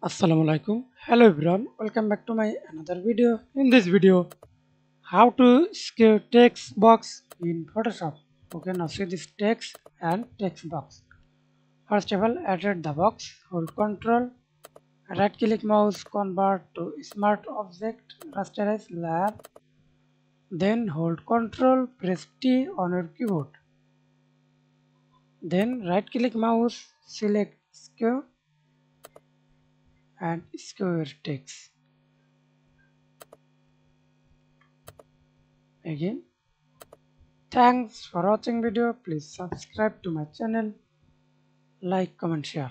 Assalamu alaikum. Hello everyone. Welcome back to my another video. In this video, how to skew text box in Photoshop. Okay, now see this text and text box. First of all, edit the box. Hold Control. Right click mouse. Convert to smart object. Rasterize layer. Then hold Control. Press T on your keyboard. Then right click mouse. Select skew and skew your text. Again. Thanks for watching video. Please subscribe to my channel, like, comment, share.